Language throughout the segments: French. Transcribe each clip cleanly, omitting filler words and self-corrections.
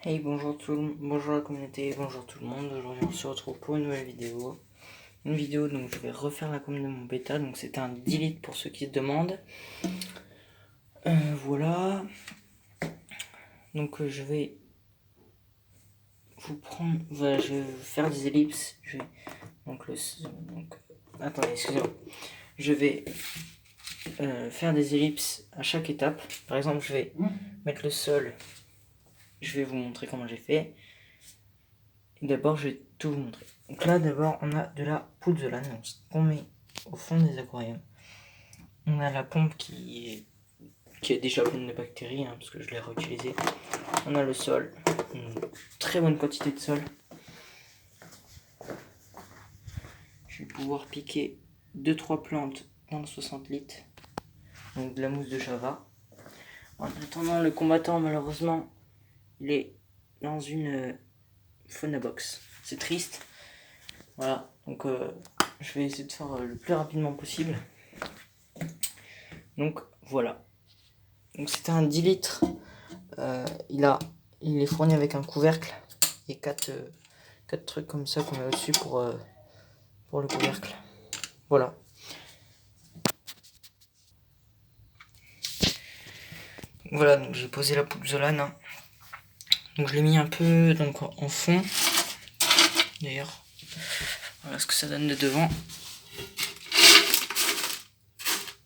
Hey, bonjour la communauté, bonjour tout le monde. Aujourd'hui on se retrouve pour une nouvelle vidéo. Une vidéo donc je vais refaire la com de mon bêta, donc c'était un delete pour ceux qui se demandent. Voilà. Donc je vais vous prendre, voilà, je vais vous faire des ellipses. Attendez, excusez-moi. Je vais faire des ellipses à chaque étape. Par exemple, je vais mettre le sol. Je vais vous montrer comment j'ai fait. Et d'abord, je vais tout vous montrer. Donc là, d'abord, on a de la pouzzolane qu'on met au fond des aquariums. On a la pompe qui est déjà pleine de bactéries, parce que je l'ai réutilisée. On a le sol, une très bonne quantité de sol. Je vais pouvoir piquer 2-3 plantes dans le 60 litres. Donc de la mousse de Java. En attendant, le combattant, malheureusement, il est dans une fauna box. C'est triste. Voilà, donc je vais essayer de faire le plus rapidement possible. Donc voilà. Donc c'était un 10 litres. Il est fourni avec un couvercle et 4 trucs comme ça qu'on met au-dessus pour le couvercle. Voilà. Voilà, donc j'ai posé la pouzzolane. Donc je l'ai mis un peu donc en fond. D'ailleurs, voilà ce que ça donne de devant.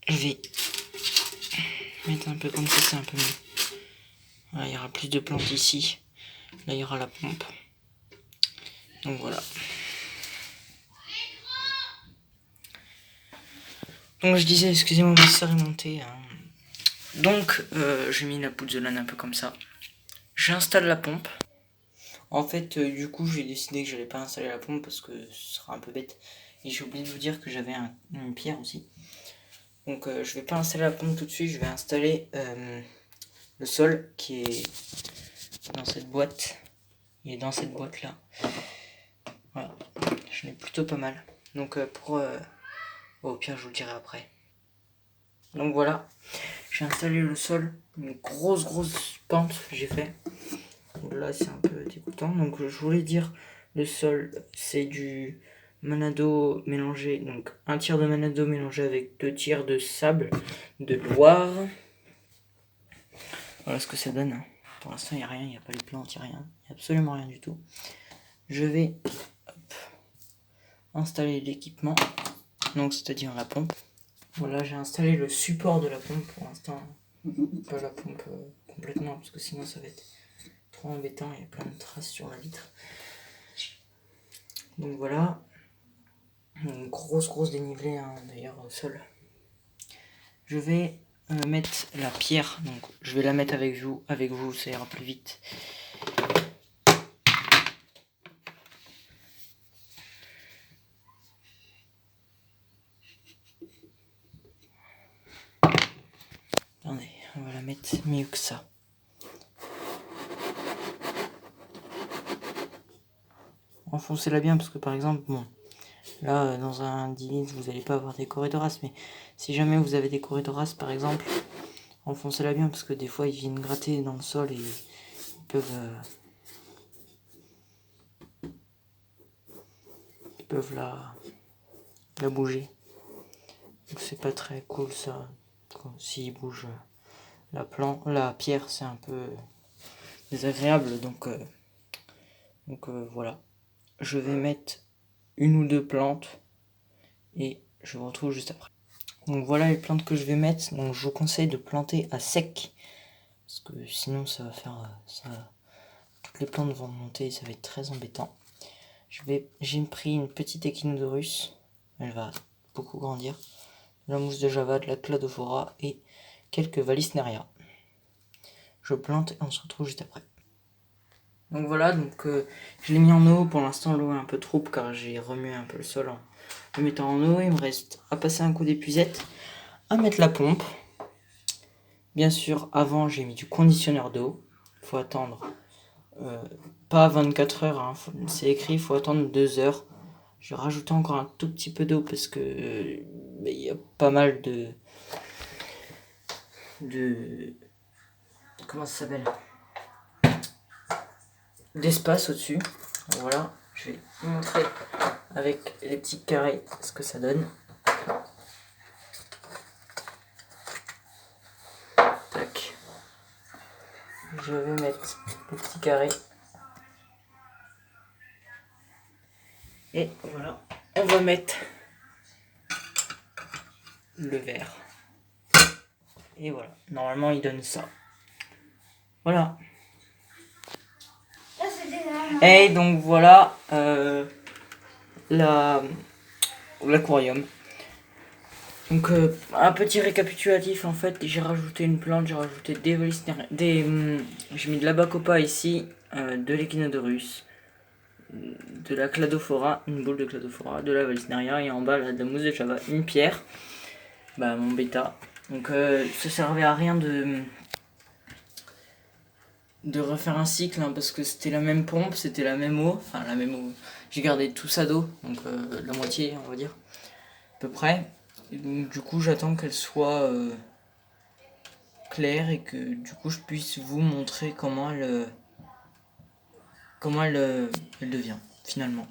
Je vais mettre un peu comme ça, c'est un peu mieux. Voilà, il y aura plus de plantes ici. Là, il y aura la pompe. Donc voilà. Donc je disais, excusez-moi, ma sœur est montée. Donc j'ai mis la pouzzolane un peu comme ça. J'installe la pompe. En fait, du coup, j'ai décidé que j'allais pas installer la pompe parce que ce sera un peu bête. Et j'ai oublié de vous dire que j'avais une pierre aussi. Donc je vais pas installer la pompe tout de suite, je vais installer le sol qui est dans cette boîte. Il est dans cette boîte là. Voilà, je l'ai plutôt pas mal. Donc au pire je vous le dirai après. Donc voilà, j'ai installé le sol, une grosse pente j'ai fait. Donc là c'est un peu dégoûtant. Donc je voulais dire, le sol c'est du Manado mélangé, donc un tiers de Manado mélangé avec 2 tiers de sable de Loire. Voilà ce que ça donne. Pour l'instant il n'y a rien, il n'y a pas les plantes, il n'y a rien, il n'y a absolument rien du tout. Je vais installer l'équipement, donc c'est-à-dire la pompe. Voilà, j'ai installé le support de la pompe pour l'instant, pas la pompe complètement parce que sinon ça va être trop embêtant, il y a plein de traces sur la vitre. Donc voilà, une grosse dénivelée d'ailleurs au sol. Je vais mettre la pierre, donc je vais la mettre avec vous, ça ira plus vite. Attendez, on va la mettre mieux que ça. Enfoncez-la bien parce que par exemple, bon, là dans un 10 litres vous n'allez pas avoir des corridoras, mais si jamais vous avez des corridoras par exemple, enfoncez-la bien parce que des fois ils viennent gratter dans le sol et ils peuvent la bouger. Donc c'est pas très cool ça, s'ils bougent la pierre, c'est un peu désagréable, donc voilà. Je vais mettre une ou deux plantes et je vous retrouve juste après. Donc voilà les plantes que je vais mettre. Donc je vous conseille de planter à sec parce que sinon ça va faire toutes les plantes vont monter et ça va être très embêtant. J'ai pris une petite echinodorus, elle va beaucoup grandir, de la mousse de Java, de la cladophora et quelques Vallisneria. Je plante et on se retrouve juste après. Donc voilà, donc je l'ai mis en eau. Pour l'instant l'eau est un peu trop car j'ai remué un peu le sol en le mettant en eau. Il me reste à passer un coup d'épuisette, à mettre la pompe. Bien sûr, avant j'ai mis du conditionneur d'eau. Il faut attendre pas 24 heures, c'est écrit, il faut attendre 2 heures. Je vais rajouter encore un tout petit peu d'eau parce que il y a pas mal de comment ça s'appelle, d'espace au-dessus. Voilà, je vais vous montrer avec les petits carrés ce que ça donne. Tac. Je vais mettre les petits carrés. Et voilà, on va mettre le vert. Et voilà, normalement il donne ça. Voilà. Et donc voilà l'aquarium. Donc un petit récapitulatif, en fait, j'ai rajouté une plante, j'ai rajouté des j'ai mis de la bacopa ici, de l'Echinodorus, de la cladophora, une boule de cladophora, de la vallisneria, et en bas là, de la mousse de java, une pierre, bah mon bêta. Donc ça servait à rien de refaire un cycle, hein, parce que c'était la même pompe, c'était la même eau, enfin la même eau. J'ai gardé tout ça d'eau, donc la moitié on va dire, à peu près. Et donc du coup j'attends qu'elle soit claire et que du coup je puisse vous montrer comment elle devient finalement.